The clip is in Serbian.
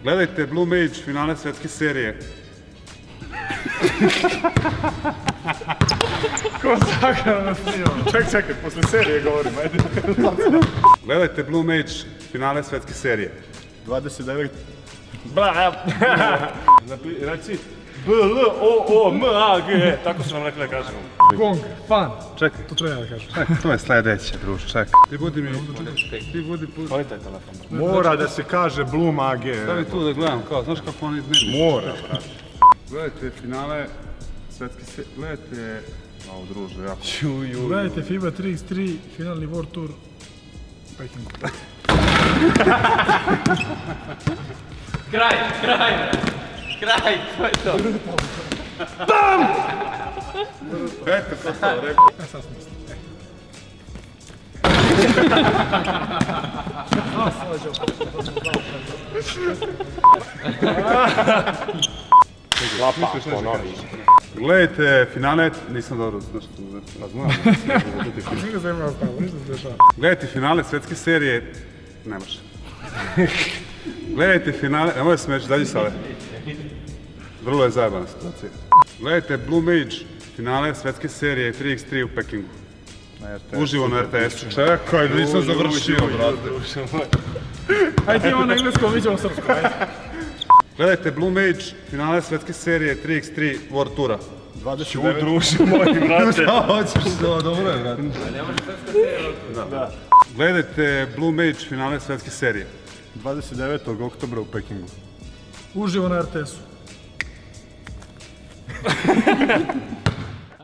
Gledajte Blue Mage finale svetske serije. Ko zakara nas snimamo? Čekaj, posle serije govorim, ajde. Gledajte Blue Mage finale svetske serije. 29. Bla, reci B-L-O-O-M-A-G. Tako su nam rekli da kažemo. Gong, fan. Čekaj. To treba ja da kažem. Čekaj, to je sledeće, druž, čekaj. Ti budi mi... Ti budi... Koji taj telefon? Mora da se kaže Blue Mage. Stavi tu da gledam, kao, znaš kako oni dnevni? Mora, brate. Gledajte finale svetske serije. Gledajte... Ovo, druže, jako... Gledajte FIBA 3x3, finalni World Tour. Pekingu. Kraj, to je to. BAM! Eto, ko to rekao. Ja sad smislim. Lapa, ponovi. Gledajte finale... Nisam dobro, znaš što znam. Nije se ima ostalo, ništa se dešava. Gledajte finale svetske serije... Ne može. Gledajte finale... Nemoj se smeći, dađi sale. Vrlo je zajebana situacija. Gledajte Blue Mage finale svetske serije 3x3 u Pekingu. Uživo na RTS-u. Čekaj, nisam završio, brate. Ajde imamo na engleskom, mi ćemo srpsko, ajde. Gledajte Blue Mage finale svetske serije 3x3 World Toura. 29. Druži moji, brate. Šta hoćeš? Dobro je, brate. Da. Gledajte Blue Mage finale svetske serije. 29. oktobra u Pekingu. Uživo na RTS-u.